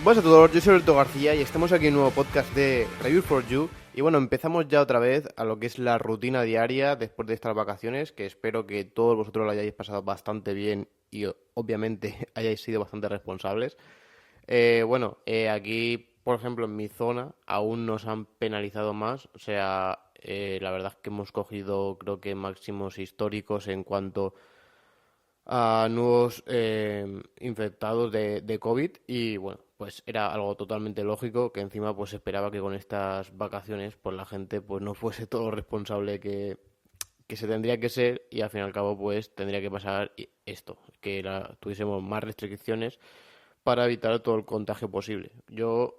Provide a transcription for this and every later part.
Buenas a todos, yo soy Alberto García y estamos aquí en un nuevo podcast de Review for You. Y bueno, empezamos ya otra vez a lo que es la rutina diaria después de estas vacaciones, que espero que todos vosotros lo hayáis pasado bastante bien y obviamente hayáis sido bastante responsables. Aquí, por ejemplo, en mi zona aún nos han penalizado más, o sea, la verdad es que hemos cogido creo que máximos históricos en cuanto a nuevos infectados de COVID y bueno, pues era algo totalmente lógico que encima pues esperaba que con estas vacaciones pues la gente pues no fuese todo lo responsable que se tendría que ser y al fin y al cabo pues tendría que pasar esto, que tuviésemos más restricciones para evitar todo el contagio posible.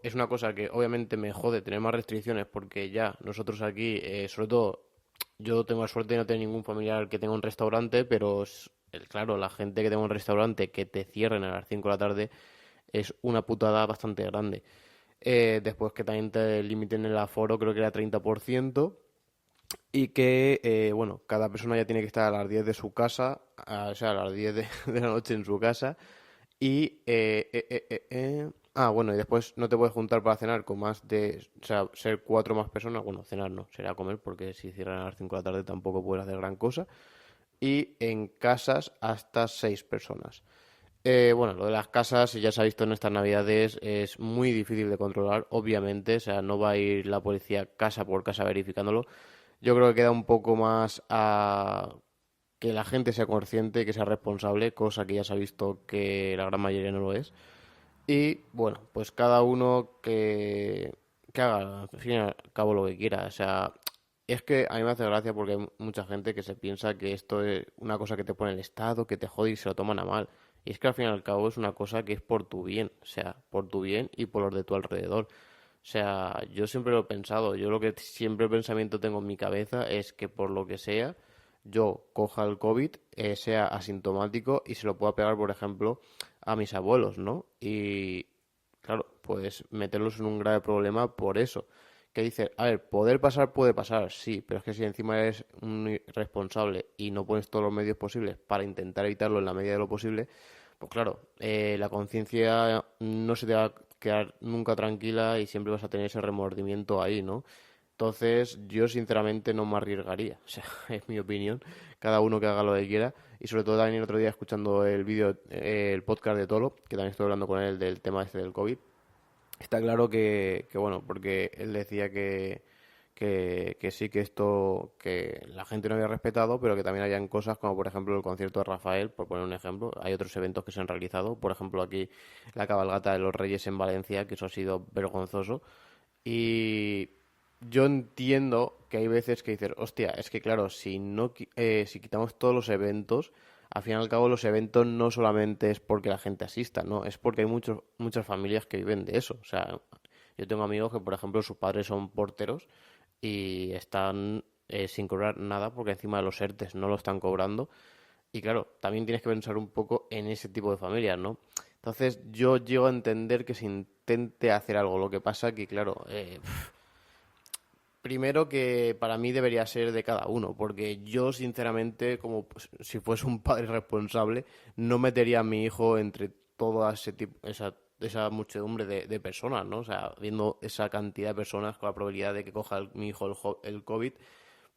Es una cosa que obviamente me jode tener más restricciones porque ya nosotros aquí, sobre todo yo tengo la suerte de no tener ningún familiar que tenga un restaurante, pero claro, la gente que tenga un restaurante que te cierren a las 5 de la tarde es una putada bastante grande. Después que también te limiten el aforo, creo que era 30%, y que, bueno, cada persona ya tiene que estar a las 10 de su casa, o sea, a las 10 de la noche en su casa, y, bueno, y después no te puedes juntar para cenar con más de, o sea, ser cuatro más personas. Bueno, cenar no, será comer, porque si cierran a las 5 de la tarde tampoco puedes hacer gran cosa. Y en casas hasta seis personas. Bueno, lo de las casas, ya se ha visto en estas navidades, es muy difícil de controlar, obviamente. O sea, no va a ir la policía casa por casa verificándolo. Yo creo que queda un poco más a que la gente sea consciente, que sea responsable, cosa que ya se ha visto que la gran mayoría no lo es. Y bueno, pues cada uno que haga al fin y al cabo lo que quiera. O sea, es que a mí me hace gracia porque hay mucha gente que se piensa que esto es una cosa que te pone el Estado, que te jode y se lo toman a mal. Y es que al fin y al cabo es una cosa que es por tu bien, o sea, por tu bien y por los de tu alrededor. O sea, yo siempre lo he pensado, yo lo que siempre el pensamiento tengo en mi cabeza es que por lo que sea, yo coja el COVID, sea asintomático y se lo pueda pegar, por ejemplo, a mis abuelos, ¿no? Y claro, pues meterlos en un grave problema por eso. Que dice, a ver, poder pasar puede pasar, sí, pero es que si encima eres un irresponsable y no pones todos los medios posibles para intentar evitarlo en la medida de lo posible, pues claro, la conciencia no se te va a quedar nunca tranquila y siempre vas a tener ese remordimiento ahí, ¿no? Entonces, yo sinceramente no me arriesgaría, o sea, es mi opinión, cada uno que haga lo que quiera, y sobre todo también el otro día escuchando el vídeo, el podcast de Tolo, que también estoy hablando con él del tema este del COVID, está claro que bueno, porque él decía que sí, que esto, que la gente no había respetado, pero que también hayan cosas como por ejemplo el concierto de Rafael, por poner un ejemplo. Hay otros eventos que se han realizado, por ejemplo aquí la cabalgata de los Reyes en Valencia, que eso ha sido vergonzoso. Y yo entiendo que hay veces que dices, hostia, es que claro, si no, si quitamos todos los eventos, al fin y al cabo los eventos no solamente es porque la gente asista, no, es porque hay muchas familias que viven de eso. O sea, yo tengo amigos que, por ejemplo, sus padres son porteros y están sin cobrar nada porque encima de los ERTES no lo están cobrando. Y claro, también tienes que pensar un poco en ese tipo de familias, ¿no? Entonces yo llego a entender que se intente hacer algo. Lo que pasa que, claro, primero que para mí debería ser de cada uno, porque yo sinceramente, como pues, si fuese un padre responsable, no metería a mi hijo entre toda esa muchedumbre de personas, ¿no? O sea, viendo esa cantidad de personas con la probabilidad de que coja mi hijo el COVID,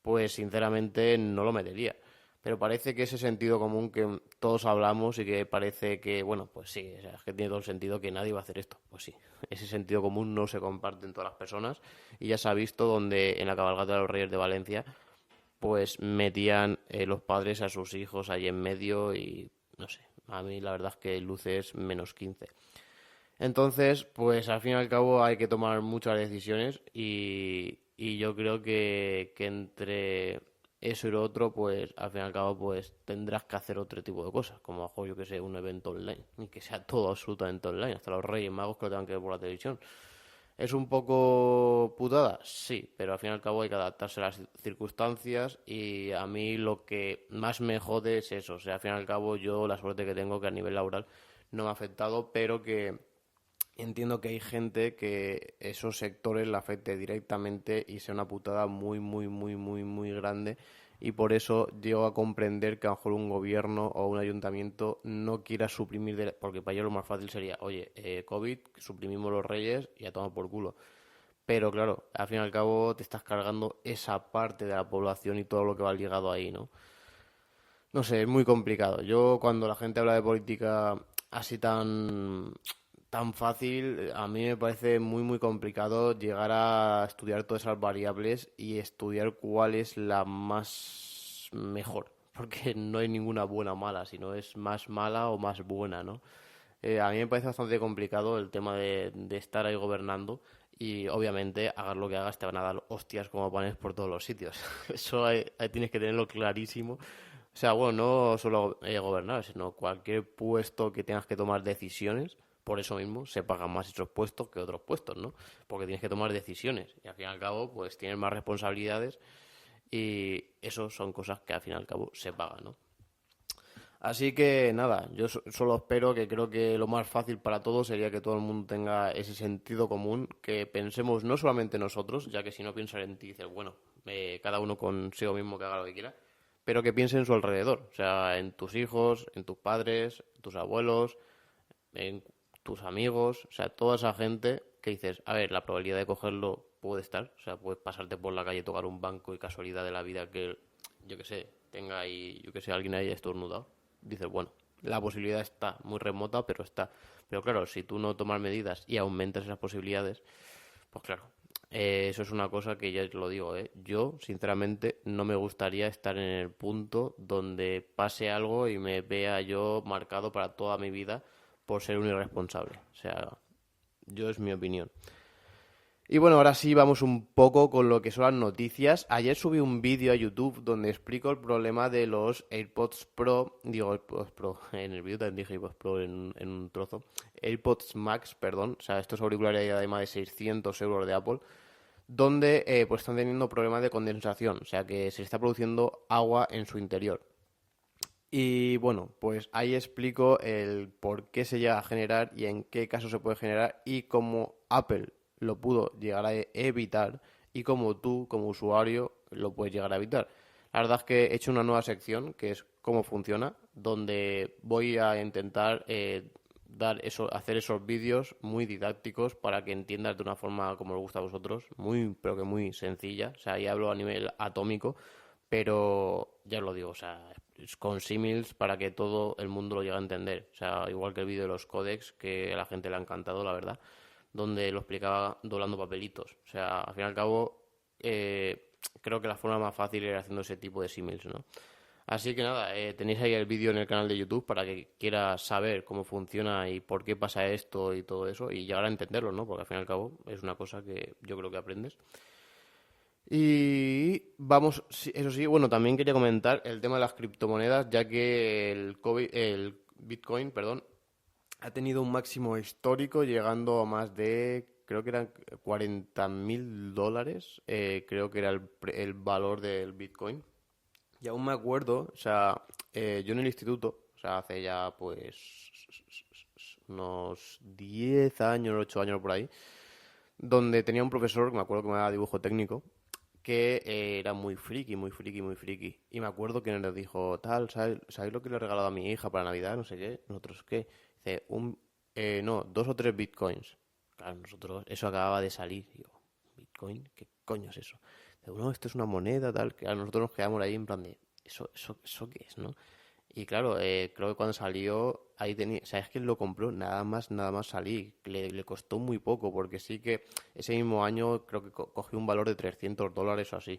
pues sinceramente no lo metería. Pero parece que ese sentido común que todos hablamos y que parece que, bueno, pues sí, o sea, es que tiene todo el sentido que nadie va a hacer esto. Pues sí, ese sentido común no se comparte en todas las personas y ya se ha visto donde en la cabalgata de los Reyes de Valencia pues metían los padres a sus hijos ahí en medio y no sé, a mí la verdad es que luces -15. Entonces, pues al fin y al cabo hay que tomar muchas decisiones y yo creo que entre eso y lo otro, pues al fin y al cabo pues tendrás que hacer otro tipo de cosas, como a lo mejor yo que sé, un evento online, y que sea todo absolutamente online, hasta los Reyes Magos que lo tengan que ver por la televisión. ¿Es un poco putada? Sí, pero al fin y al cabo hay que adaptarse a las circunstancias y a mí lo que más me jode es eso. O sea, al fin y al cabo yo la suerte que tengo que a nivel laboral no me ha afectado, pero que entiendo que hay gente que esos sectores le afecte directamente y sea una putada muy, muy, muy, muy, muy grande y por eso llego a comprender que a lo mejor un gobierno o un ayuntamiento no quiera suprimir, porque para ellos lo más fácil sería, oye, COVID, suprimimos los reyes y a tomar por culo. Pero claro, al fin y al cabo te estás cargando esa parte de la población y todo lo que va ligado ahí, ¿no? No sé, es muy complicado. Yo cuando la gente habla de política así tan fácil, a mí me parece muy complicado llegar a estudiar todas esas variables y estudiar cuál es la más mejor, porque no hay ninguna buena o mala, sino es más mala o más buena, ¿no? A mí me parece bastante complicado el tema de estar ahí gobernando y obviamente hagas lo que hagas te van a dar hostias como panes por todos los sitios. Eso ahí tienes que tenerlo clarísimo. O sea, bueno, no solo gobernar, sino cualquier puesto que tengas que tomar decisiones, por eso mismo se pagan más esos puestos que otros puestos, ¿no? Porque tienes que tomar decisiones y al fin y al cabo pues tienes más responsabilidades y eso son cosas que al fin y al cabo se pagan, ¿no? Así que nada, yo solo espero que creo que lo más fácil para todos sería que todo el mundo tenga ese sentido común, que pensemos no solamente nosotros, ya que si no piensas en ti dices, bueno, cada uno consigo mismo que haga lo que quiera, pero que piense en su alrededor, o sea, en tus hijos, en tus padres, en tus abuelos, en tus amigos, o sea, toda esa gente que dices, a ver, la probabilidad de cogerlo puede estar, o sea, puedes pasarte por la calle, tocar un banco y casualidad de la vida que, yo que sé, tenga ahí, yo que sé, alguien ahí estornudado. Dices, bueno, la posibilidad está muy remota, pero está. Pero claro, si tú no tomas medidas y aumentas esas posibilidades, pues claro, eso es una cosa que ya te lo digo, ¿eh? Yo, sinceramente, no me gustaría estar en el punto donde pase algo y me vea yo marcado para toda mi vida por ser un irresponsable. O sea, yo es mi opinión. Y bueno, ahora sí vamos un poco con lo que son las noticias. Ayer subí un vídeo a YouTube donde explico el problema de los AirPods Pro, digo AirPods Pro, en el vídeo también dije AirPods Pro en un trozo, AirPods Max, perdón, o sea, estos auriculares de más de 600 euros de Apple, donde pues están teniendo problemas de condensación, o sea que se está produciendo agua en su interior. Y bueno, pues ahí explico el por qué se llega a generar y en qué caso se puede generar y cómo Apple lo pudo llegar a evitar y cómo tú, como usuario, lo puedes llegar a evitar. La verdad es que he hecho una nueva sección que es cómo funciona, donde voy a intentar hacer esos vídeos muy didácticos para que entiendas de una forma como os gusta a vosotros, muy, pero que muy sencilla. O sea, ahí hablo a nivel atómico, pero ya os lo digo, o sea, con símiles para que todo el mundo lo llegue a entender. O sea, igual que el vídeo de los códex, que a la gente le ha encantado, la verdad, donde lo explicaba doblando papelitos. O sea, al fin y al cabo, creo que la forma más fácil era haciendo ese tipo de símiles, ¿no? Así que nada, tenéis ahí el vídeo en el canal de YouTube para que quiera saber cómo funciona y por qué pasa esto y todo eso y llegar a entenderlo, ¿no? Porque al fin y al cabo es una cosa que yo creo que aprendes. Y vamos, eso sí, bueno, también quería comentar el tema de las criptomonedas, ya que el Bitcoin, perdón, ha tenido un máximo histórico llegando a más de, creo que eran 40.000 dólares, creo que era el valor del Bitcoin. Y aún me acuerdo, o sea, yo en el instituto, o sea, hace ya pues unos 10 años, 8 años por ahí, donde tenía un profesor, me acuerdo que me daba dibujo técnico, que era muy friki, muy friki, muy friki. Y me acuerdo que nos dijo, tal, ¿sabéis lo que le he regalado a mi hija para Navidad? No sé qué. Nosotros, ¿qué? Dice, no, 2 o 3 bitcoins. Claro, nosotros, eso acababa de salir. Y yo, ¿bitcoin? ¿Qué coño es eso? Dice, no, esto es una moneda, tal. Que nosotros nos quedamos ahí en plan de, ¿eso qué es, no? Y claro, creo que cuando salió, ahí tenía, o sea, es que lo compró nada más salir. Le costó muy poco, porque sí que ese mismo año creo que cogió un valor de 300 dólares o así.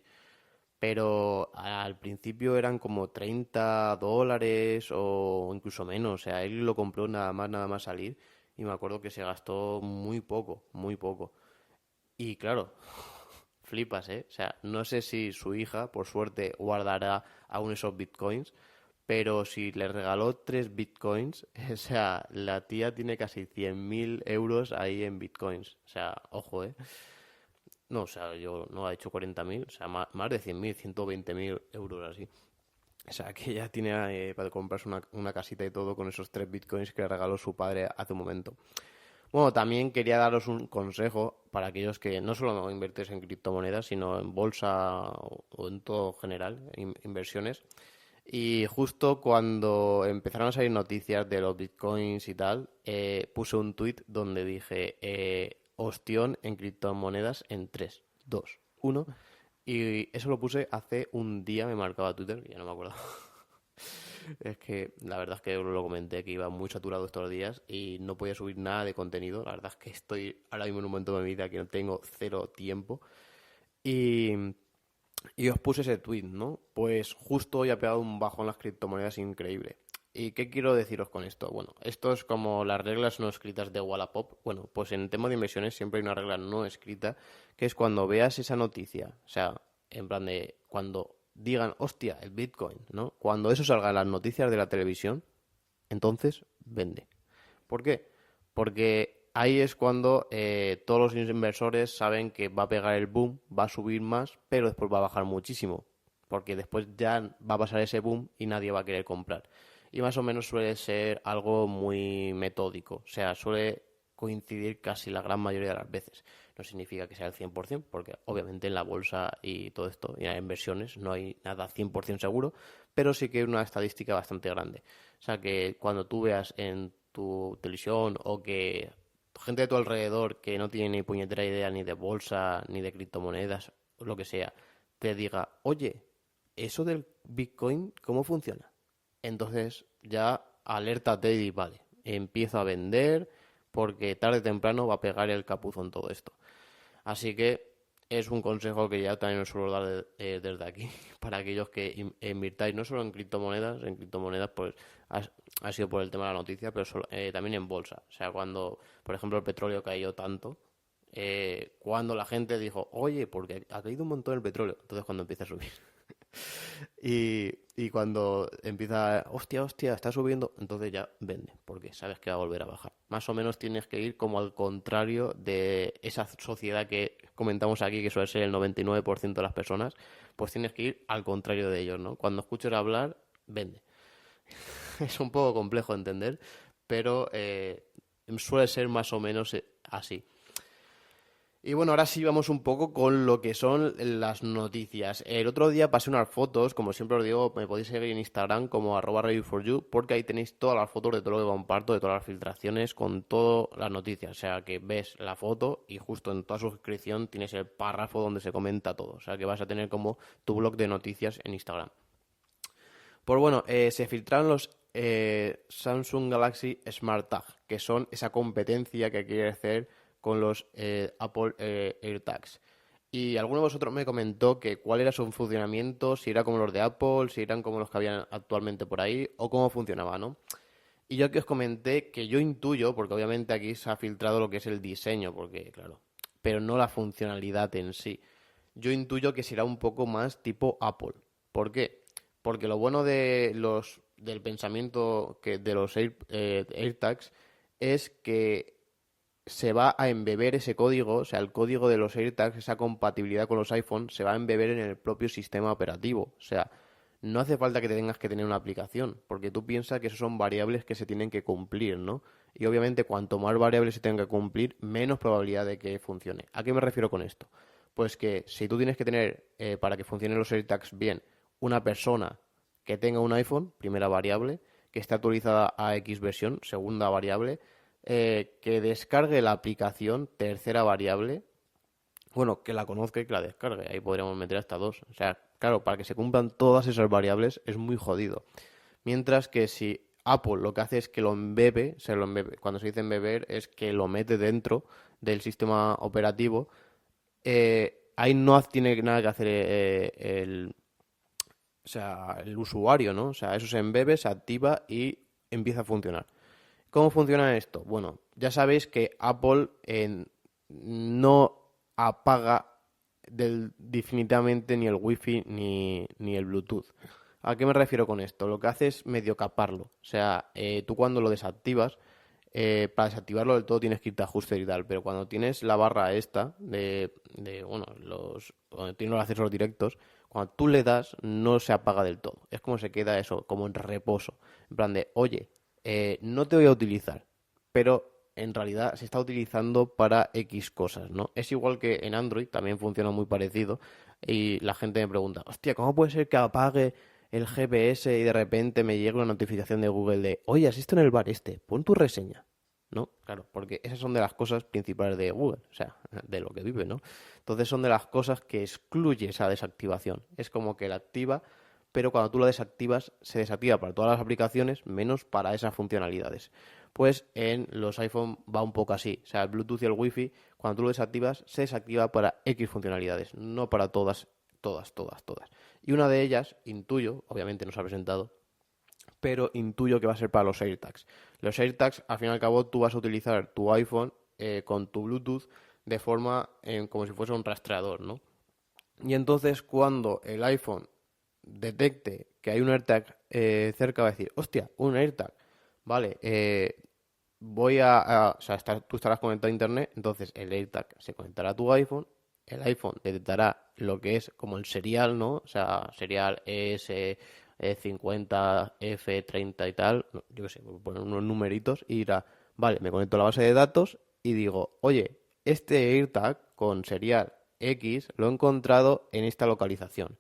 Pero al principio eran como 30 dólares o incluso menos. O sea, él lo compró nada más salir. Y me acuerdo que se gastó muy poco, muy poco. Y claro, flipas, ¿eh? O sea, no sé si su hija, por suerte, guardará aún esos bitcoins, pero si le regaló 3 bitcoins, o sea, la tía tiene casi 100.000 euros ahí en bitcoins. O sea, ojo, ¿eh? No, o sea, yo no ha hecho 40.000, o sea, más de 100.000, 120.000 euros así. O sea, que ya tiene para comprarse una casita y todo con esos 3 bitcoins que le regaló su padre hace un momento. Bueno, también quería daros un consejo para aquellos que no solo invertís en criptomonedas, sino en bolsa o en todo general, inversiones. Y justo cuando empezaron a salir noticias de los bitcoins y tal, puse un tweet donde dije ostión en criptomonedas en 3, 2, 1. Y eso lo puse hace un día, me marcaba Twitter, ya no me acuerdo. Es que la verdad es que lo comenté que iba muy saturado estos días y no podía subir nada de contenido. La verdad es que estoy ahora mismo en un momento de mi vida que no tengo cero tiempo. Y, y os puse ese tweet, ¿no? Pues justo hoy ha pegado un bajón en las criptomonedas increíble. ¿Y qué quiero deciros con esto? Bueno, esto es como las reglas no escritas de Wallapop. Bueno, pues en el tema de inversiones siempre hay una regla no escrita, que es cuando veas esa noticia, o sea, en plan de cuando digan, hostia, el Bitcoin, ¿no? Cuando eso salga en las noticias de la televisión, entonces vende. ¿Por qué? Porque ahí es cuando todos los inversores saben que va a pegar el boom, va a subir más, pero después va a bajar muchísimo. Porque después ya va a pasar ese boom y nadie va a querer comprar. Y más o menos suele ser algo muy metódico. O sea, suele coincidir casi la gran mayoría de las veces. No significa que sea el 100%, porque obviamente en la bolsa y todo esto, y en las inversiones, no hay nada 100% seguro, pero sí que hay una estadística bastante grande. O sea, que cuando tú veas en tu televisión o que gente de tu alrededor que no tiene ni puñetera idea ni de bolsa, ni de criptomonedas, o lo que sea, te diga, oye, eso del Bitcoin, ¿cómo funciona? Entonces ya alértate y vale, empiezo a vender porque tarde o temprano va a pegar el capuzón en todo esto. Así que es un consejo que ya también os suelo dar desde aquí para aquellos que invirtáis no solo en criptomonedas pues ha sido por el tema de la noticia, pero también en bolsa. O sea, cuando, por ejemplo, el petróleo cayó tanto, cuando la gente dijo, oye, porque ha caído un montón el petróleo, entonces cuando empieza a subir. Y cuando empieza, hostia, hostia, está subiendo, entonces ya vende, porque sabes que va a volver a bajar. Más o menos tienes que ir como al contrario de esa sociedad que comentamos aquí, que suele ser el 99% de las personas, pues tienes que ir al contrario de ellos, ¿no? Cuando escuches hablar, vende. Es un poco complejo de entender, pero suele ser más o menos así. Y bueno, ahora sí vamos un poco con lo que son las noticias. El otro día pasé unas fotos, como siempre os digo, me podéis seguir en Instagram como @ready4you, porque ahí tenéis todas las fotos de todo lo que comparto, de todas las filtraciones, con todas las noticias. O sea, que ves la foto y justo en toda suscripción tienes el párrafo donde se comenta todo. O sea, que vas a tener como tu blog de noticias en Instagram. Pues bueno, se filtraron los Samsung Galaxy Smart Tag, que son esa competencia que quiere hacer con los Apple AirTags. Y alguno de vosotros me comentó que cuál era su funcionamiento, si era como los de Apple, si eran como los que habían actualmente por ahí, o cómo funcionaba, ¿no? Y yo que os comenté que yo intuyo, porque obviamente aquí se ha filtrado lo que es el diseño, porque claro, pero no la funcionalidad en sí. Yo intuyo que será un poco más tipo Apple. ¿Por qué? Porque lo bueno de del pensamiento de los AirTags es que se va a embeber ese código, o sea, el código de los AirTags, esa compatibilidad con los iPhones, se va a embeber en el propio sistema operativo. O sea, no hace falta que te tengas que tener una aplicación, porque tú piensas que esos son variables que se tienen que cumplir, ¿no? Y obviamente cuanto más variables se tengan que cumplir, menos probabilidad de que funcione. ¿A qué me refiero con esto? Pues que si tú tienes que tener, para que funcionen los AirTags bien, una persona que tenga un iPhone, primera variable, que esté actualizada a X versión, segunda variable, que descargue la aplicación, tercera variable, bueno, que la conozca y que la descargue, ahí podríamos meter hasta dos. O sea, claro, para que se cumplan todas esas variables es muy jodido. Mientras que si Apple lo que hace es que lo embebe, cuando se dice embeber es que lo mete dentro del sistema operativo, ahí no tiene nada que hacer o sea, el usuario, ¿no? O sea, eso se embebe, se activa y empieza a funcionar. ¿Cómo funciona esto? Bueno, ya sabéis que Apple no apaga definitivamente ni el Wi-Fi ni el Bluetooth. ¿A qué me refiero con esto? Lo que hace es medio caparlo. O sea, tú cuando lo desactivas, para desactivarlo del todo tienes que irte a ajustes y tal, pero cuando tienes la barra esta bueno, cuando tienes los accesos directos, cuando tú le das no se apaga del todo. Es como se queda eso, como en reposo. En plan de, oye, no te voy a utilizar, pero en realidad se está utilizando para X cosas, ¿no? Es igual que en Android, también funciona muy parecido. Y la gente me pregunta, hostia, ¿cómo puede ser que apague el GPS y de repente me llegue una notificación de Google de, oye, asisto en el bar este, pon tu reseña? ¿No? Claro, porque esas son de las cosas principales de Google, o sea, de lo que vive, ¿no? Entonces son de las cosas que excluye esa desactivación. Es como que la activa, pero cuando tú la desactivas, se desactiva para todas las aplicaciones, menos para esas funcionalidades. Pues en los iPhone va un poco así. O sea, el Bluetooth y el Wi-Fi, cuando tú lo desactivas, se desactiva para X funcionalidades, no para todas, todas, todas, todas. Y una de ellas, intuyo, obviamente no se ha presentado, pero intuyo que va a ser para los AirTags. Los AirTags, al fin y al cabo, tú vas a utilizar tu iPhone con tu Bluetooth de forma como si fuese un rastreador, ¿no? Y entonces cuando el iPhone detecte que hay un AirTag cerca, va a decir, hostia, un AirTag, vale, o sea, tú estarás conectado a Internet, entonces el AirTag se conectará a tu iPhone, el iPhone detectará lo que es como el serial, ¿no? O sea, serial ES50F30 y tal, yo qué sé, voy a poner unos numeritos y dirá, vale, me conecto a la base de datos y digo, oye, este AirTag con serial X lo he encontrado en esta localización.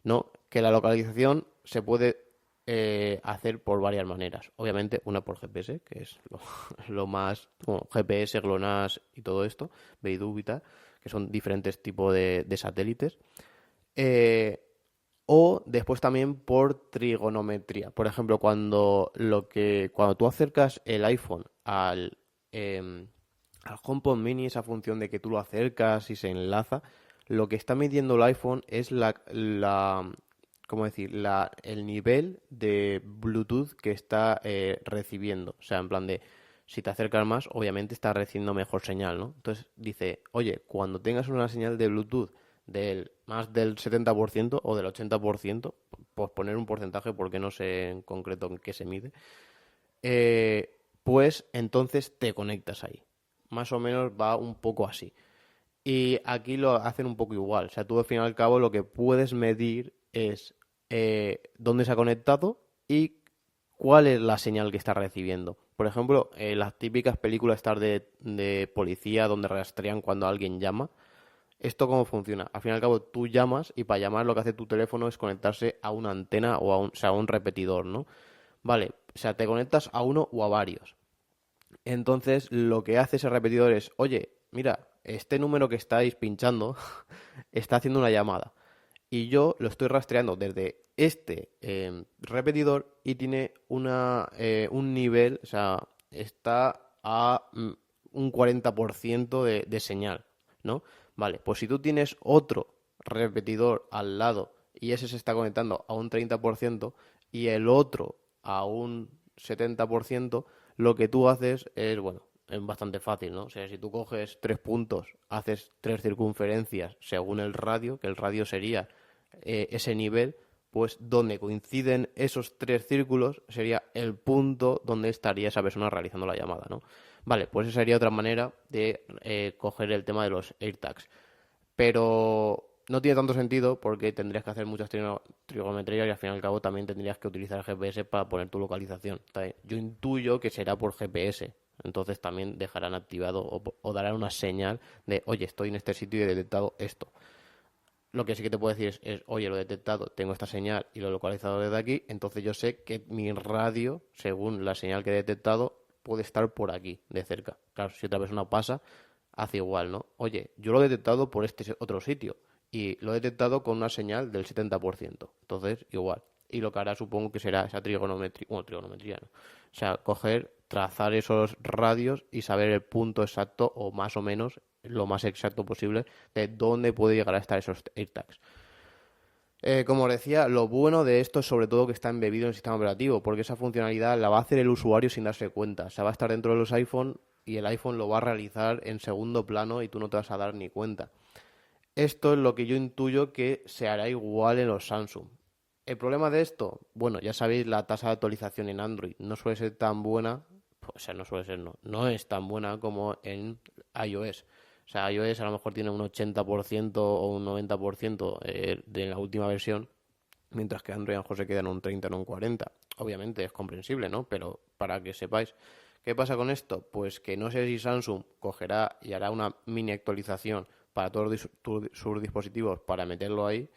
No, que la localización se puede hacer por varias maneras. Obviamente, una por GPS, que es lo más, bueno, GPS, GLONASS y todo esto, Beidou y tal, que son diferentes tipos de satélites. Eh, o después también por trigonometría. Por ejemplo, cuando tú acercas el iPhone al HomePod Mini, esa función de que tú lo acercas y se enlaza, lo que está midiendo el iPhone es ¿cómo decir? El nivel de Bluetooth que está recibiendo. O sea, en plan de, si te acercas más, obviamente está recibiendo mejor señal, ¿no? Entonces dice, oye, cuando tengas una señal de Bluetooth del más del 70% o del 80%, pues poner un porcentaje porque no sé en concreto en qué se mide, pues entonces te conectas ahí. Más o menos va un poco así. Y aquí lo hacen un poco igual. O sea, tú al fin y al cabo lo que puedes medir es dónde se ha conectado y cuál es la señal que está recibiendo. Por ejemplo, las típicas películas estas de policía donde rastrean cuando alguien llama. ¿Esto cómo funciona? Al fin y al cabo tú llamas y para llamar lo que hace tu teléfono es conectarse a una antena o sea, a un repetidor, ¿no? Vale, o sea, te conectas a uno o a varios. Entonces, lo que hace ese repetidor es, oye, mira, este número que estáis pinchando está haciendo una llamada. Y yo lo estoy rastreando desde este repetidor y tiene un nivel, o sea, está a un 40% de señal, ¿no? Vale, pues si tú tienes otro repetidor al lado y ese se está conectando a un 30% y el otro a un 70%, lo que tú haces es, bueno, es bastante fácil, ¿no? O sea, si tú coges 3 puntos, haces 3 circunferencias según el radio, que el radio sería ese nivel, pues donde coinciden esos 3 círculos sería el punto donde estaría esa persona realizando la llamada, ¿no? Vale, pues esa sería otra manera de coger el tema de los AirTags. Pero no tiene tanto sentido porque tendrías que hacer muchas trigonometrías y al fin y al cabo también tendrías que utilizar el GPS para poner tu localización. Yo intuyo que será por GPS. Entonces también dejarán activado o darán una señal de, oye, estoy en este sitio y he detectado esto. Lo que sí que te puedo decir oye, lo he detectado, tengo esta señal y lo he localizado desde aquí, entonces yo sé que mi radio, según la señal que he detectado, puede estar por aquí, de cerca. Claro, si otra persona pasa, hace igual, ¿no? Oye, yo lo he detectado por este otro sitio y lo he detectado con una señal del 70%, entonces igual. Y lo que hará supongo que será esa trigonometría, bueno, trigonometría, ¿no? O sea, coger, trazar esos radios y saber el punto exacto o más o menos lo más exacto posible de dónde puede llegar a estar esos AirTags. Como os decía, lo bueno de esto es sobre todo que está embebido en el sistema operativo, porque esa funcionalidad la va a hacer el usuario sin darse cuenta. O sea, va a estar dentro de los iPhone y el iPhone lo va a realizar en segundo plano y tú no te vas a dar ni cuenta. Esto es lo que yo intuyo que se hará igual en los Samsung. El problema de esto, bueno, ya sabéis, la tasa de actualización en Android no suele ser tan buena, o sea, no suele ser, no es tan buena como en iOS. O sea, iOS a lo mejor tiene un 80% o un 90% de la última versión, mientras que Android a lo mejor se queda en un 30 o en un 40. Obviamente es comprensible, ¿no? Pero para que sepáis ¿Qué pasa con esto? Pues que no sé si Samsung cogerá y hará una mini actualización para todos sus dispositivos para meterlo ahí,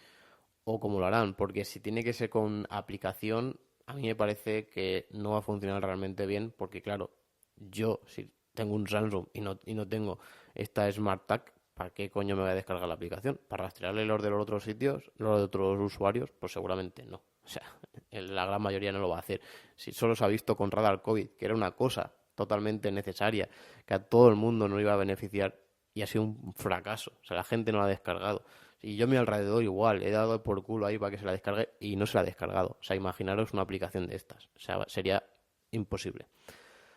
o cómo lo harán, porque si tiene que ser con aplicación, a mí me parece que no va a funcionar realmente bien, porque claro, yo si tengo un Samsung y no tengo esta Smart Tag, ¿para qué coño me voy a descargar la aplicación? ¿Para rastrearle los de los otros sitios, los de otros usuarios? Pues seguramente no. O sea, la gran mayoría no lo va a hacer. Si solo se ha visto con Radar COVID, que era una cosa totalmente necesaria, que a todo el mundo no iba a beneficiar, y ha sido un fracaso. O sea, la gente no la ha descargado. Y yo a mi alrededor igual, he dado por culo ahí para que se la descargue y no se la ha descargado. O sea, imaginaros una aplicación de estas. O sea, sería imposible.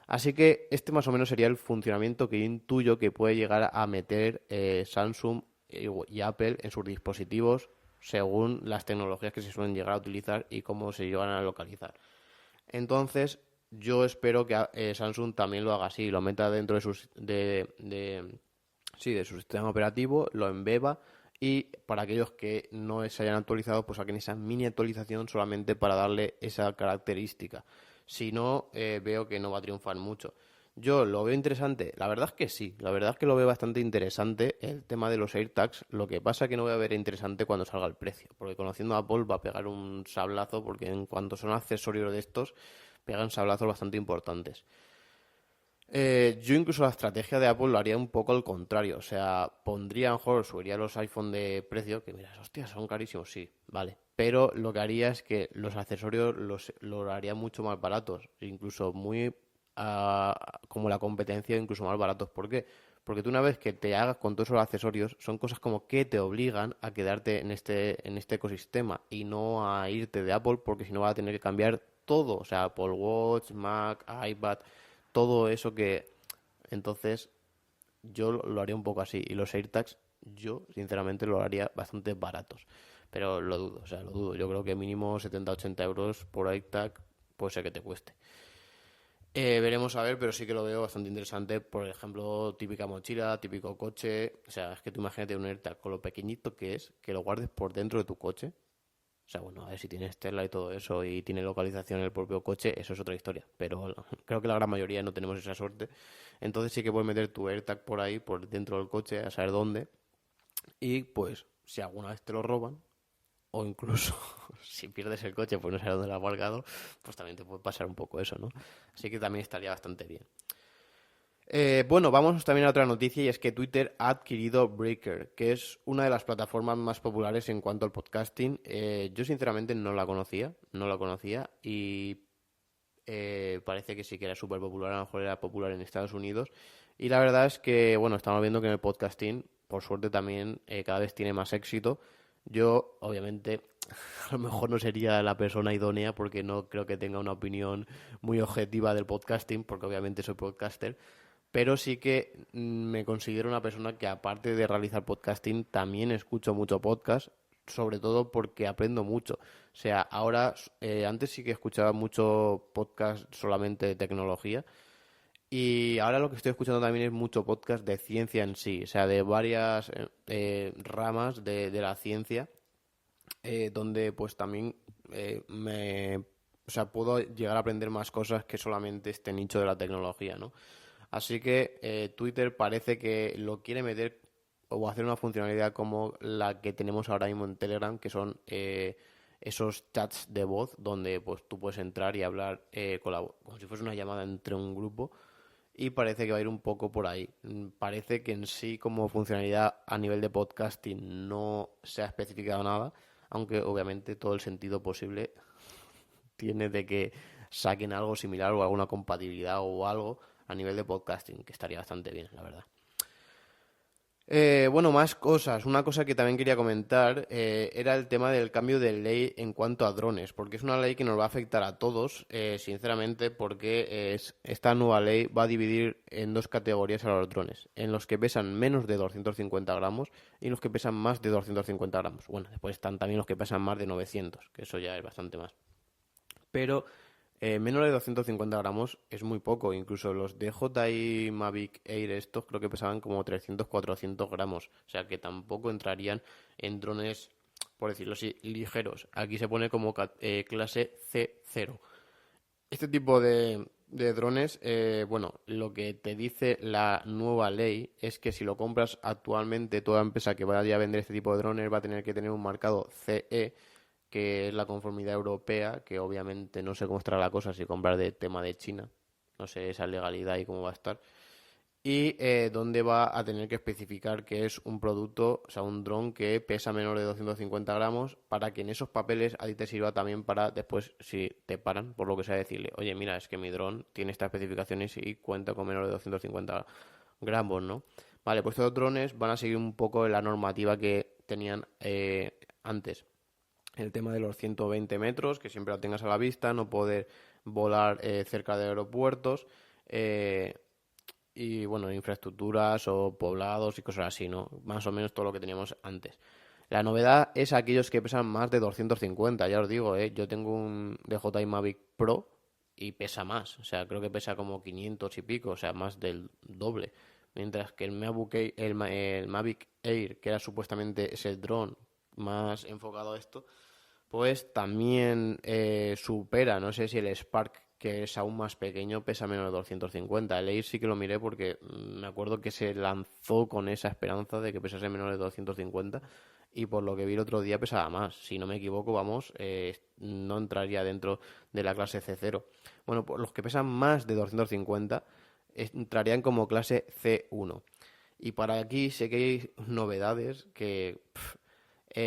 Así que este más o menos sería el funcionamiento que yo intuyo que puede llegar a meter Samsung y Apple en sus dispositivos según las tecnologías que se suelen llegar a utilizar y cómo se llegan a localizar. Entonces, yo espero que Samsung también lo haga así, lo meta dentro de su sistema operativo, lo embeba y para aquellos que no se hayan actualizado, pues saquen esa mini actualización solamente para darle esa característica. Si no, veo que no va a triunfar mucho. Yo lo veo interesante, la verdad es que sí, la verdad es que lo veo bastante interesante el tema de los AirTags, lo que pasa es que no voy a ver interesante cuando salga el precio, porque conociendo a Apple va a pegar un sablazo, porque en cuanto son accesorios de estos, pegan sablazos bastante importantes. Yo incluso la estrategia de Apple lo haría un poco al contrario, o sea, pondría, a lo mejor subiría los iPhone de precio, que miras, hostia, son carísimos, sí, vale, pero lo que haría es que los accesorios los haría mucho más baratos, incluso muy como la competencia, incluso más baratos. ¿Por qué? Porque tú una vez que te hagas con todos esos accesorios, son cosas como que te obligan a quedarte en este ecosistema y no a irte de Apple, porque si no vas a tener que cambiar todo, o sea, Apple Watch, Mac, iPad, todo eso que... Entonces, yo lo haría un poco así. Y los AirTags, yo sinceramente lo haría bastante baratos. Pero lo dudo, o sea, lo dudo. Yo creo que mínimo 70-80 € por AirTag puede ser que te cueste. Veremos a ver, pero sí que lo veo bastante interesante. Por ejemplo, típica mochila, típico coche. O sea, es que tú imagínate un AirTag con lo pequeñito que es, que lo guardes por dentro de tu coche. O sea, bueno, a ver si tienes Tesla y todo eso y tiene localización en el propio coche, eso es otra historia. Pero creo que la gran mayoría no tenemos esa suerte. Entonces sí que puedes meter tu AirTag por ahí, por dentro del coche, a saber dónde. Y pues, si alguna vez te lo roban, o incluso si pierdes el coche, pues no sabes dónde lo has guardado, pues también te puede pasar un poco eso, ¿no? Así que también estaría bastante bien. Bueno, vamos también a otra noticia y es que Twitter ha adquirido Breaker, que es una de las plataformas más populares en cuanto al podcasting. Yo sinceramente no la conocía y parece que sí que era súper popular, a lo mejor era popular en Estados Unidos. Y la verdad es que, bueno, estamos viendo que en el podcasting, por suerte también, cada vez tiene más éxito. Yo, obviamente, a lo mejor no sería la persona idónea porque no creo que tenga una opinión muy objetiva del podcasting, porque obviamente soy podcaster, pero sí que me considero una persona que aparte de realizar podcasting también escucho mucho podcast, sobre todo porque aprendo mucho. O sea, ahora, antes sí que escuchaba mucho podcast solamente de tecnología y ahora lo que estoy escuchando también es mucho podcast de ciencia en sí, o sea, de varias ramas de la ciencia, donde pues también o sea, puedo llegar a aprender más cosas que solamente este nicho de la tecnología, ¿no? Así que Twitter parece que lo quiere meter o hacer una funcionalidad como la que tenemos ahora mismo en Telegram, que son esos chats de voz donde pues tú puedes entrar y hablar como si fuese una llamada entre un grupo y parece que va a ir un poco por ahí. Parece que en sí como funcionalidad a nivel de podcasting no se ha especificado nada, aunque obviamente todo el sentido posible tiene de que saquen algo similar o alguna compatibilidad o algo a nivel de podcasting, que estaría bastante bien, la verdad. Bueno, más cosas. Una cosa que también quería comentar era el tema del cambio de ley en cuanto a drones, porque es una ley que nos va a afectar a todos, sinceramente, porque esta nueva ley va a dividir en dos categorías a los drones, en los que pesan menos de 250 gramos y en los que pesan más de 250 gramos. Bueno, después están también los que pesan más de 900, que eso ya es bastante más. Pero menos de 250 gramos es muy poco. Incluso los DJI Mavic Air estos creo que pesaban como 300-400 gramos. O sea que tampoco entrarían en drones, por decirlo así, ligeros. Aquí se pone como clase C0. Este tipo de drones, bueno, lo que te dice la nueva ley es que si lo compras actualmente, toda empresa que vaya a vender este tipo de drones va a tener que tener un marcado CE, que es la conformidad europea, que obviamente no sé cómo estará la cosa si comprar de tema de China, no sé esa legalidad y cómo va a estar. Y donde va a tener que especificar que es un producto, o sea, un dron que pesa menos de 250 gramos, para que en esos papeles a ti te sirva también para después, si te paran, por lo que sea, decirle, oye, mira, es que mi dron tiene estas especificaciones y cuenta con menos de 250 gramos, ¿no? Vale, pues estos drones van a seguir un poco la normativa que tenían antes. El tema de los 120 metros, que siempre lo tengas a la vista, no poder volar cerca de aeropuertos. eh, y bueno, infraestructuras o poblados y cosas así, ¿no? Más o menos todo lo que teníamos antes. La novedad es aquellos que pesan más de 250, ya os digo, ¿eh? Yo tengo un DJI Mavic Pro y pesa más, o sea, creo que pesa como 500 y pico, o sea, más del doble. Mientras que el Mavic Air, que era supuestamente ese dron más enfocado a esto, pues también supera, no sé si el Spark, que es aún más pequeño, pesa menos de 250. El Air sí que lo miré porque me acuerdo que se lanzó con esa esperanza de que pesase menos de 250 y por lo que vi el otro día pesaba más. Si no me equivoco, vamos, no entraría dentro de la clase C0. Bueno, pues los que pesan más de 250 entrarían como clase C1. Y para aquí sé que hay novedades que...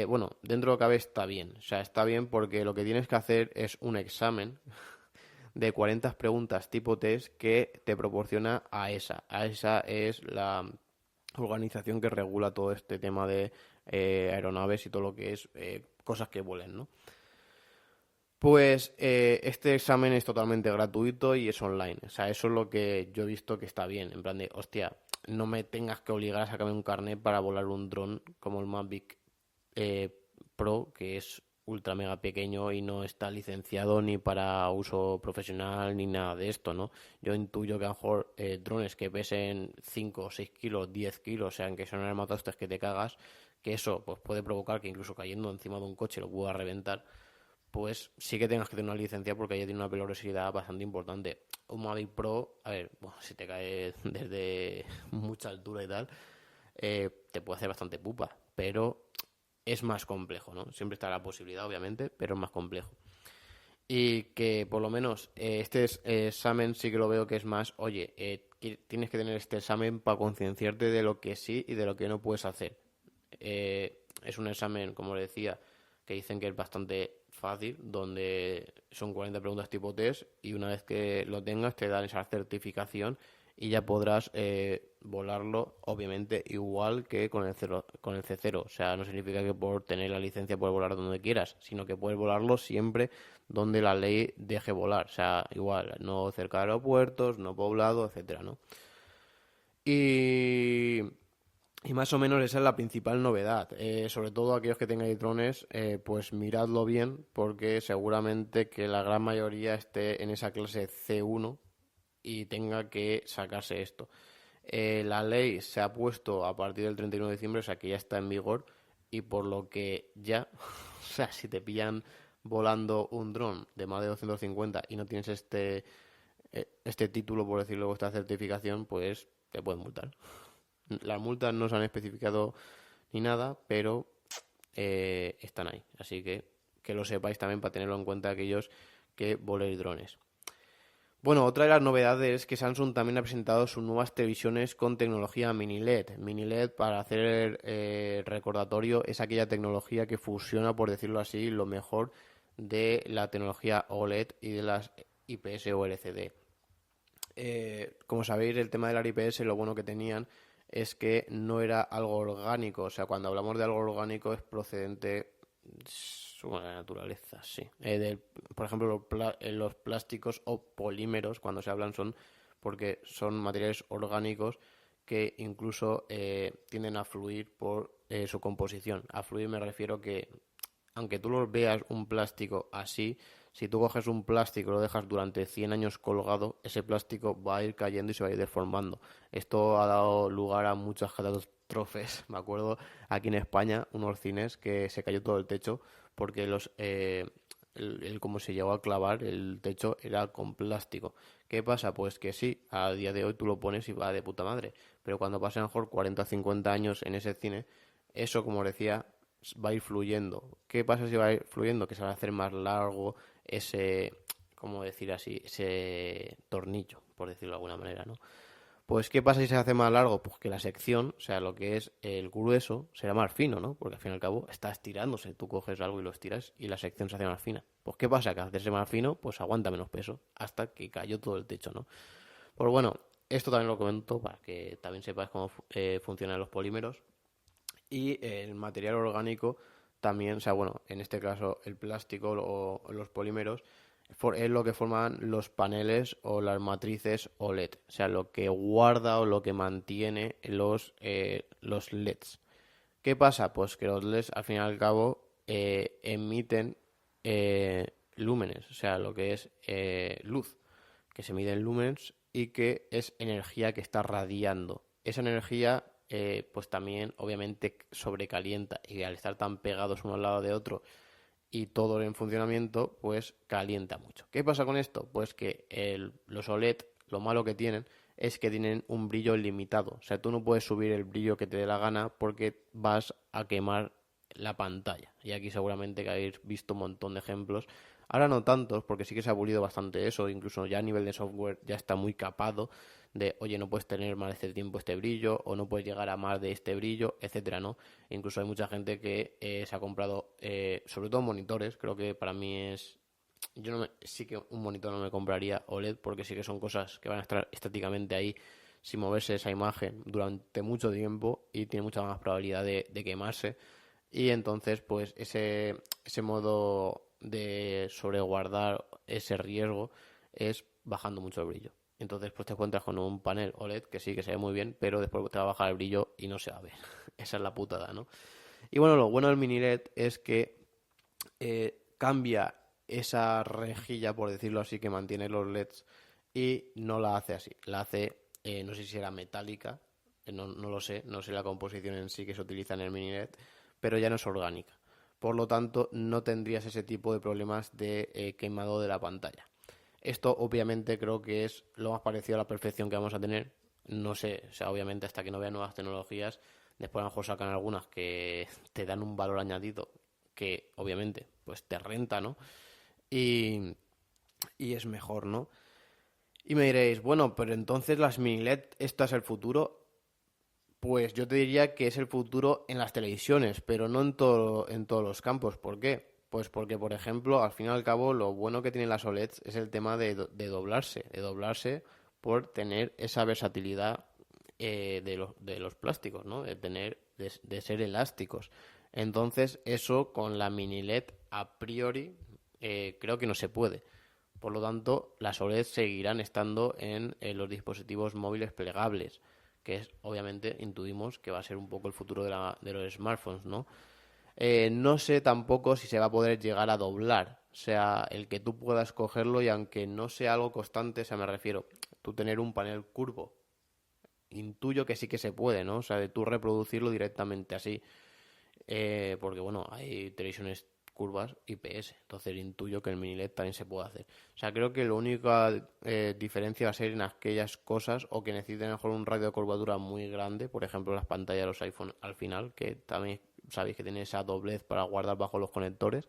bueno, dentro de lo que cabe está bien. O sea, está bien porque lo que tienes que hacer es un examen de 40 preguntas tipo test que te proporciona AESA. AESA es la organización que regula todo este tema de aeronaves y todo lo que es cosas que vuelen, ¿no? Pues este examen es totalmente gratuito y es online. O sea, eso es lo que yo he visto que está bien. En plan de, hostia, no me tengas que obligar a sacarme un carnet para volar un dron como el Mavic eh, Pro, que es ultra mega pequeño y no está licenciado ni para uso profesional ni nada de esto, ¿no? Yo intuyo que a lo mejor drones que pesen 5 o 6 kilos, 10 kilos, o sea, que son armatostes que te cagas, que eso pues puede provocar que incluso cayendo encima de un coche lo pueda reventar, pues sí que tengas que tener una licencia porque ella tiene una peligrosidad bastante importante. Un Mavic Pro, a ver, bueno, si te cae desde mucha altura y tal, te puede hacer bastante pupa, pero es más complejo, ¿no? Siempre está la posibilidad, obviamente, pero es más complejo. Y que por lo menos examen sí que lo veo que es más, oye, tienes que tener este examen para concienciarte de lo que sí y de lo que no puedes hacer. Es un examen, como le decía, que dicen que es bastante fácil, donde son 40 preguntas tipo test y una vez que lo tengas te dan esa certificación y ya podrás volarlo, obviamente, igual que con el C0. O sea, no significa que por tener la licencia puedes volar donde quieras, sino que puedes volarlo siempre donde la ley deje volar. O sea, igual, no cerca de aeropuertos, no poblado, etcétera, ¿no? Y, y más o menos esa es la principal novedad. Sobre todo aquellos que tengáis drones, pues miradlo bien, porque seguramente que la gran mayoría esté en esa clase C1 y tenga que sacarse esto. La ley se ha puesto a partir del 31 de diciembre, o sea que ya está en vigor y por lo que ya, o sea, si te pillan volando un dron de más de 250 y no tienes este título, por decirlo, o esta certificación, pues te pueden multar. Las multas no se han especificado ni nada, pero están ahí. Así que lo sepáis también para tenerlo en cuenta aquellos que voléis drones. Bueno, otra de las novedades es que Samsung también ha presentado sus nuevas televisiones con tecnología mini LED. Mini LED, para hacer recordatorio, es aquella tecnología que fusiona, por decirlo así, lo mejor de la tecnología OLED y de las IPS o LCD. Como sabéis, el tema de la IPS, lo bueno que tenían es que no era algo orgánico. O sea, cuando hablamos de algo orgánico es procedente de la naturaleza, sí. Por ejemplo, los plásticos o polímeros, cuando se hablan, son porque son materiales orgánicos que incluso tienden a fluir por su composición. A fluir me refiero que, aunque tú lo veas un plástico así, si tú coges un plástico y lo dejas durante 100 años colgado, ese plástico va a ir cayendo y se va a ir deformando. Esto ha dado lugar a muchas catástrofes. Me acuerdo aquí en España, unos cines que se cayó todo el techo porque el cómo se llegó a clavar el techo era con plástico. ¿Qué pasa? Pues que sí, a día de hoy tú lo pones y va de puta madre, pero cuando pasen a lo mejor 40 o 50 años en ese cine, eso, como decía, va a ir fluyendo. ¿Qué pasa si va a ir fluyendo? Que se va a hacer más largo ese, ¿cómo decir así? Ese tornillo, por decirlo de alguna manera, ¿no? Pues, ¿qué pasa si se hace más largo? Pues que la sección, o sea, lo que es el grueso, será más fino, ¿no? Porque al fin y al cabo está estirándose. Tú coges algo y lo estiras y la sección se hace más fina. Pues, ¿qué pasa? Que al hacerse más fino, pues aguanta menos peso hasta que cayó todo el techo, ¿no? Pues bueno, esto también lo comento para que también sepáis cómo funcionan los polímeros. Y el material orgánico también, o sea, bueno, en este caso el plástico o los polímeros es lo que forman los paneles o las matrices OLED, o sea, lo que guarda o lo que mantiene los LEDs. ¿Qué pasa? Pues que los LEDs al fin y al cabo emiten lúmenes, o sea, lo que es luz, que se mide en lúmenes y que es energía que está radiando. Esa energía pues también obviamente sobrecalienta y al estar tan pegados uno al lado de otro y todo en funcionamiento, pues calienta mucho. ¿Qué pasa con esto? Pues que los OLED, lo malo que tienen es que tienen un brillo limitado. O sea, tú no puedes subir el brillo que te dé la gana porque vas a quemar la pantalla. Y aquí seguramente que habéis visto un montón de ejemplos. Ahora no tantos, porque sí que se ha pulido bastante eso, incluso ya a nivel de software ya está muy capado de, oye, no puedes tener más de este tiempo este brillo, o no puedes llegar a más de este brillo, etcétera, ¿no? Incluso hay mucha gente que se ha comprado, sobre todo monitores, creo que para mí es... Yo no me, sí que un monitor no me compraría OLED porque sí que son cosas que van a estar estáticamente ahí sin moverse esa imagen durante mucho tiempo y tiene mucha más probabilidad de quemarse. Y entonces, pues ese modo de sobreguardar ese riesgo es bajando mucho el brillo. Entonces, pues te encuentras con un panel OLED que sí que se ve muy bien, pero después te va a bajar el brillo y no se va a ver. Esa es la putada, ¿no? Y bueno, lo bueno del mini LED es que cambia esa rejilla, por decirlo así, que mantiene los LEDs y no la hace así. La hace, no sé si era metálica, no lo sé, no sé la composición en sí que se utiliza en el mini LED, pero ya no es orgánica. Por lo tanto, no tendrías ese tipo de problemas de quemado de la pantalla. Esto obviamente creo que es lo más parecido a la perfección que vamos a tener. No sé, o sea, obviamente hasta que no vean nuevas tecnologías, después a lo mejor sacan algunas que te dan un valor añadido que obviamente pues te renta, ¿no? Y, y es mejor, ¿no? Y me diréis, bueno, pero entonces las mini LED, ¿esto es el futuro? Pues yo te diría que es el futuro en las televisiones, pero no en todos los campos. ¿Por qué? Pues porque, por ejemplo, al fin y al cabo, lo bueno que tienen las OLEDs es el tema de doblarse por tener esa versatilidad de los plásticos, ¿no? De ser elásticos. Entonces, eso con la mini LED a priori creo que no se puede. Por lo tanto, las OLED seguirán estando en los dispositivos móviles plegables, que es, obviamente, intuimos que va a ser un poco el futuro de los smartphones, ¿no? No sé tampoco si se va a poder llegar a doblar, o sea, el que tú puedas cogerlo y aunque no sea algo constante, o sea, me refiero, tú tener un panel curvo, intuyo que sí que se puede, ¿no? O sea, de tú reproducirlo directamente así, porque bueno, hay televisiones curvas IPS, entonces intuyo que el mini LED también se puede hacer. O sea, creo que la única diferencia va a ser en aquellas cosas o que necesiten a lo mejor un radio de curvatura muy grande, por ejemplo las pantallas de los iPhone al final, que también sabéis que tiene esa doblez para guardar bajo los conectores.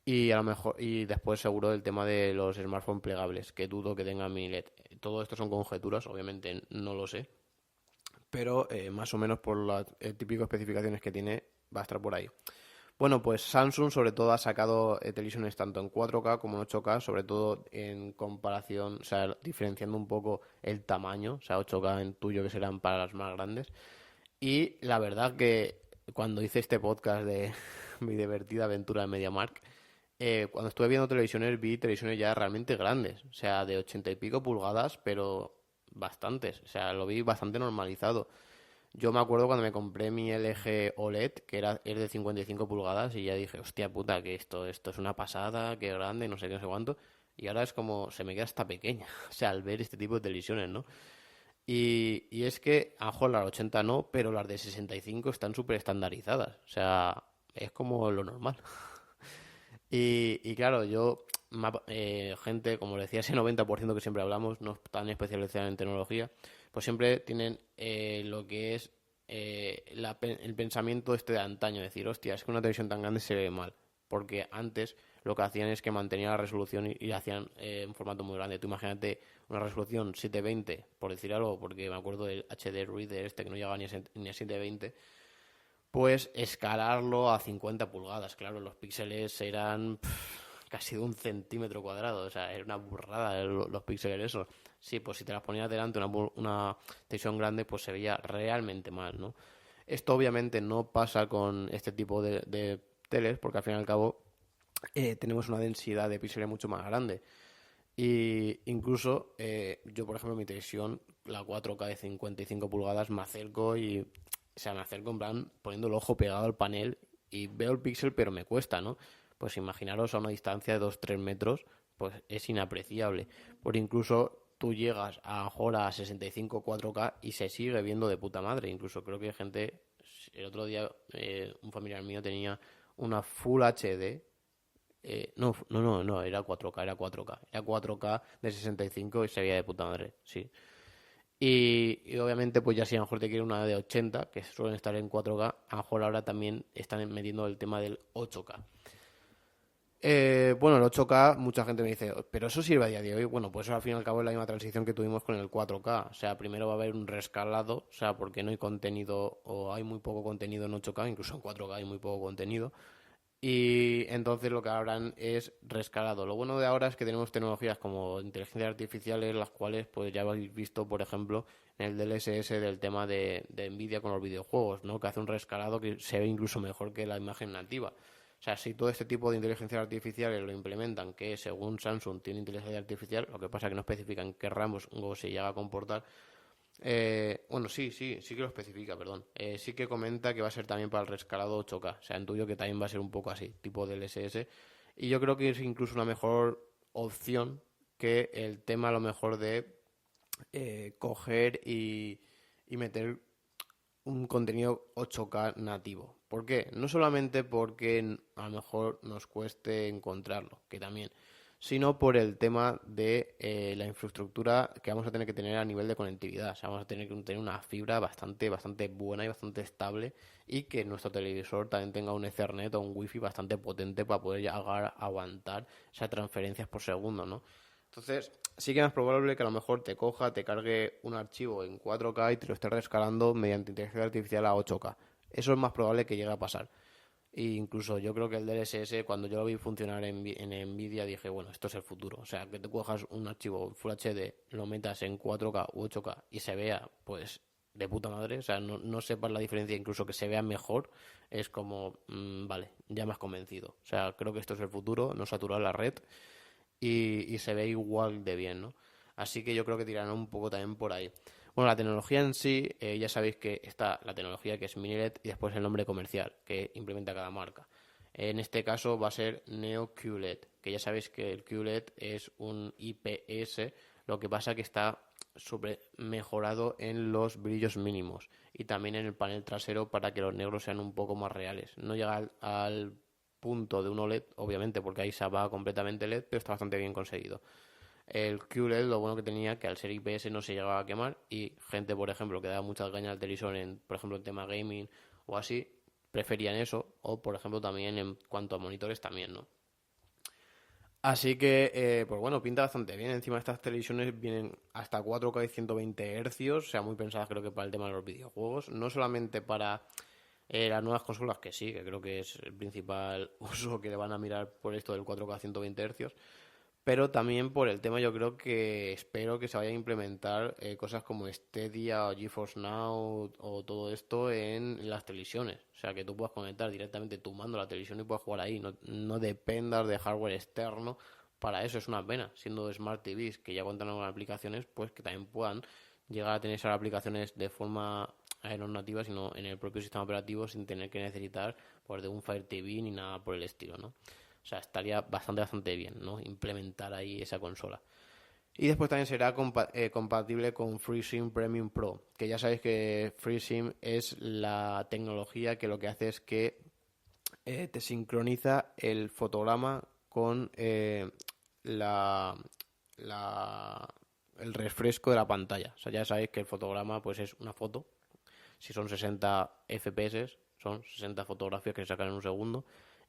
Y a lo mejor, y después seguro el tema de los smartphones plegables, que dudo que tengan mini LED. Todo esto son conjeturas, obviamente no lo sé, pero más o menos por las típicas especificaciones que tiene va a estar por ahí. Bueno, pues Samsung sobre todo ha sacado televisiones tanto en 4K como en 8K, sobre todo en comparación, o sea, diferenciando un poco el tamaño, o sea, 8K en tuyo que serán para las más grandes. Y la verdad que cuando hice este podcast de mi divertida aventura en MediaMarkt, cuando estuve viendo televisiones vi televisiones ya realmente grandes, o sea, de 80 y pico pulgadas, pero bastantes, o sea, lo vi bastante normalizado. Yo me acuerdo cuando me compré mi LG OLED, es de 55 pulgadas, y ya dije, hostia puta, que esto es una pasada, qué grande, no sé qué, no sé cuánto. Y ahora es como, se me queda hasta pequeña, o sea, al ver este tipo de televisiones, ¿no? Y es que, a lo mejor las 80 no, pero las de 65 están súper estandarizadas, o sea, es como lo normal. Y claro, yo, gente, como decía, ese 90% que siempre hablamos, no tan especializada en tecnología, pues siempre tienen lo que es el pensamiento este de antaño, decir, hostia, es que una televisión tan grande se ve mal, porque antes lo que hacían es que mantenían la resolución y hacían un formato muy grande. Tú imagínate una resolución 720, por decir algo, porque me acuerdo del HD Reader este que no llegaba ni a 720, pues escalarlo a 50 pulgadas. Claro, los píxeles eran casi de 1 centímetro cuadrado, o sea, era una burrada los píxeles esos. Sí, pues si te las ponías delante una televisión grande, pues se veía realmente mal, ¿no? Esto obviamente no pasa con este tipo de teles, porque al fin y al cabo tenemos una densidad de píxeles mucho más grande. Y incluso yo, por ejemplo, mi televisión, la 4K de 55 pulgadas, me acerco y, o sea, me acerco en plan poniendo el ojo pegado al panel y veo el píxel, pero me cuesta, ¿no? Pues imaginaros a una distancia de 2-3 metros, pues es inapreciable. Por incluso tú llegas a ahora a 65 4K y se sigue viendo de puta madre. Incluso creo que hay gente, el otro día un familiar mío tenía una Full HD, no, era 4K, era 4K. Era 4K de 65 y se veía de puta madre, sí. Y obviamente, pues ya si a lo mejor te quiere una de 80, que suelen estar en 4K, a lo mejor ahora también están metiendo el tema del 8K. Bueno, el 8K, mucha gente me dice, pero eso sirve a día de hoy. Bueno, pues eso al fin y al cabo es la misma transición que tuvimos con el 4K. O sea, primero va a haber un rescalado, o sea, porque no hay contenido o hay muy poco contenido en 8K, incluso en 4K hay muy poco contenido. Y entonces lo que habrán es rescalado. Lo bueno de ahora es que tenemos tecnologías como inteligencia artificial, las cuales pues ya habéis visto, por ejemplo, en el DLSS del tema de Nvidia con los videojuegos, ¿no? Que hace un rescalado que se ve incluso mejor que la imagen nativa. O sea, si todo este tipo de inteligencia artificial lo implementan, que según Samsung tiene inteligencia artificial, lo que pasa es que no especifican qué rango se llega a comportar, bueno, sí que lo especifica, perdón. Sí que comenta que va a ser también para el rescalado 8K. O sea, intuyo que también va a ser un poco así, tipo del SS. Y yo creo que es incluso una mejor opción que el tema a lo mejor de coger y meter un contenido 8K nativo. ¿Por qué? No solamente porque a lo mejor nos cueste encontrarlo, que también, sino por el tema de la infraestructura que vamos a tener que tener a nivel de conectividad. O sea, vamos a tener que tener una fibra bastante buena y bastante estable y que nuestro televisor también tenga un Ethernet o un Wi-Fi bastante potente para poder llegar a aguantar esas transferencias por segundo, ¿no? Entonces, sí que es más probable que a lo mejor te coja, te cargue un archivo en 4K y te lo esté rescalando mediante inteligencia artificial a 8K. Eso es más probable que llegue a pasar. E incluso yo creo que el DLSS, cuando yo lo vi funcionar en Nvidia, dije, bueno, esto es el futuro. O sea, que te cojas un archivo Full HD, lo metas en 4K u 8K y se vea, pues, de puta madre. O sea, no sepas la diferencia, incluso que se vea mejor, es como, vale, ya me has convencido. O sea, creo que esto es el futuro, no saturar la red y se ve igual de bien, ¿no? Así que yo creo que tirarán un poco también por ahí. Bueno, la tecnología en sí, ya sabéis que está la tecnología que es Minilet y después el nombre comercial que implementa cada marca. En este caso va a ser Neo QLED, que ya sabéis que el QLED es un IPS, lo que pasa que está mejorado en los brillos mínimos y también en el panel trasero para que los negros sean un poco más reales. No llega al punto de un OLED, obviamente, porque ahí se va completamente LED, pero está bastante bien conseguido. El QLED lo bueno que tenía que al ser IPS no se llegaba a quemar y gente, por ejemplo, que daba muchas gañas al televisor por ejemplo, en tema gaming o así, preferían eso, o por ejemplo también en cuanto a monitores también, ¿no? Así que, pues bueno, pinta bastante bien. Encima estas televisiones vienen hasta 4K y 120 Hz, o sea, muy pensadas creo que para el tema de los videojuegos, no solamente para las nuevas consolas, que sí, que creo que es el principal uso que le van a mirar por esto del 4K 120 Hz, pero también por el tema yo creo que espero que se vayan a implementar cosas como Stadia o GeForce Now o todo esto en las televisiones. O sea, que tú puedas conectar directamente tu mando a la televisión y puedas jugar ahí. No dependas de hardware externo. Para eso es una pena, siendo Smart TVs que ya cuentan con aplicaciones, pues que también puedan llegar a tener esas aplicaciones de forma no nativa, sino en el propio sistema operativo sin tener que necesitar pues, de un Fire TV ni nada por el estilo, ¿no? O sea, estaría bastante bien, ¿no? Implementar ahí esa consola. Y después también será compatible con FreeSync Premium Pro, que ya sabéis que FreeSync es la tecnología que lo que hace es que te sincroniza el fotograma con la, el refresco de la pantalla. O sea, ya sabéis que el fotograma pues es una foto. Si son 60 FPS, son 60 fotografías que se sacan en un segundo.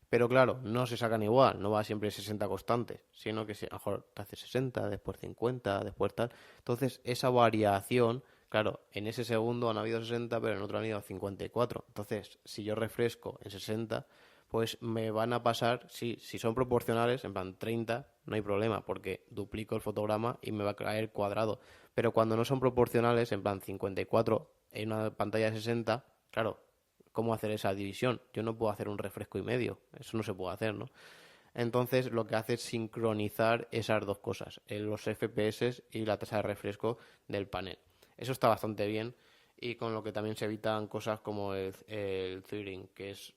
Pero claro, no se sacan igual, no va siempre 60 constantes, sino que a lo mejor te hace 60, después 50, después tal. Entonces, esa variación, claro, en ese segundo han habido 60, pero en otro han habido 54. Entonces, si yo refresco en 60, pues me van a pasar, si son proporcionales, en plan 30, no hay problema, porque duplico el fotograma y me va a caer cuadrado. Pero cuando no son proporcionales, en plan 54, en una pantalla de 60, claro, ¿cómo hacer esa división? Yo no puedo hacer un refresco y medio, eso no se puede hacer, ¿no? Entonces lo que hace es sincronizar esas dos cosas, los FPS y la tasa de refresco del panel. Eso está bastante bien y con lo que también se evitan cosas como el thirring, que es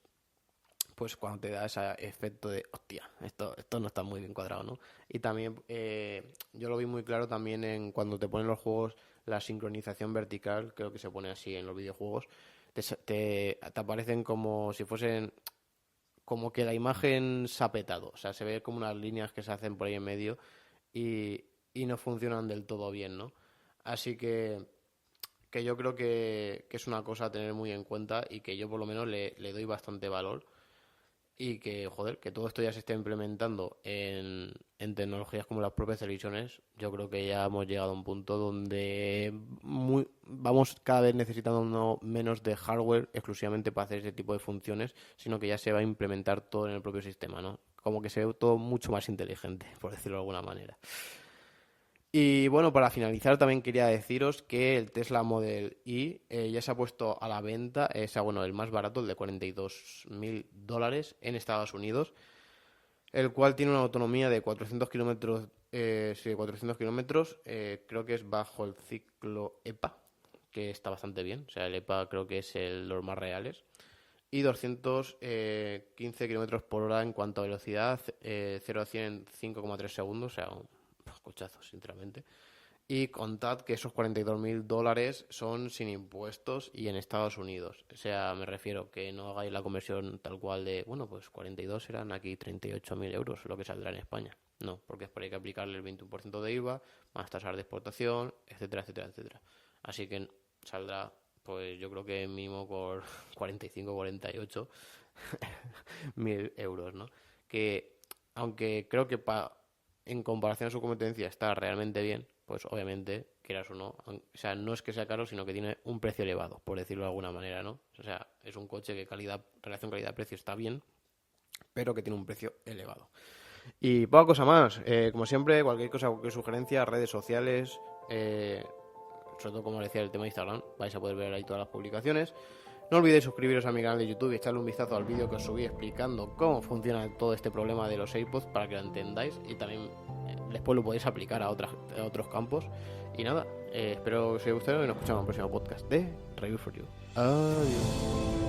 pues cuando te da ese efecto de hostia, esto no está muy bien cuadrado, ¿no? Y también yo lo vi muy claro también en cuando te ponen los juegos la sincronización vertical, creo que se pone así en los videojuegos, te aparecen como si fuesen como que la imagen se ha petado, o sea, se ve como unas líneas que se hacen por ahí en medio y no funcionan del todo bien, ¿no? Así que yo creo que es una cosa a tener muy en cuenta y que yo por lo menos le doy bastante valor y que, joder, que todo esto ya se esté implementando en tecnologías como las propias televisiones. Yo creo que ya hemos llegado a un punto donde vamos cada vez necesitando menos de hardware exclusivamente para hacer ese tipo de funciones, sino que ya se va a implementar todo en el propio sistema, ¿no? Como que se ve todo mucho más inteligente, por decirlo de alguna manera. Y bueno, para finalizar también quería deciros que el Tesla Model Y ya se ha puesto a la venta, bueno, el más barato, el de $42.000 en Estados Unidos, el cual tiene una autonomía de 400 kilómetros, sí, 400 kilómetros, creo que es bajo el ciclo EPA, que está bastante bien, o sea, el EPA creo que es los más reales, y 215 kilómetros por hora en cuanto a velocidad, 0 a 100 en 5,3 segundos, o sea, un cochazo, sinceramente. Y contad que esos $42.000 son sin impuestos y en Estados Unidos. O sea, me refiero que no hagáis la conversión tal cual de, bueno, pues 42 serán aquí 38.000 euros, lo que saldrá en España. No, porque es por ahí que aplicarle el 21% de IVA, más tasas de exportación, etcétera, etcétera, etcétera. Así que saldrá, pues yo creo que mínimo por 45, 48 mil euros, ¿no? Que, aunque creo que en comparación a su competencia está realmente bien, pues obviamente, quieras o no, o sea, no es que sea caro, sino que tiene un precio elevado, por decirlo de alguna manera, ¿no? O sea, es un coche que relación calidad-precio está bien, pero que tiene un precio elevado. Y poca cosa más, como siempre, cualquier cosa, cualquier sugerencia, redes sociales, sobre todo como decía el tema de Instagram, vais a poder ver ahí todas las publicaciones. No olvidéis suscribiros a mi canal de YouTube y echarle un vistazo al vídeo que os subí explicando cómo funciona todo este problema de los AirPods para que lo entendáis y también después lo podéis aplicar a otros campos. Y nada, espero que os haya gustado y nos escuchamos en el próximo podcast de Review for You. Adiós.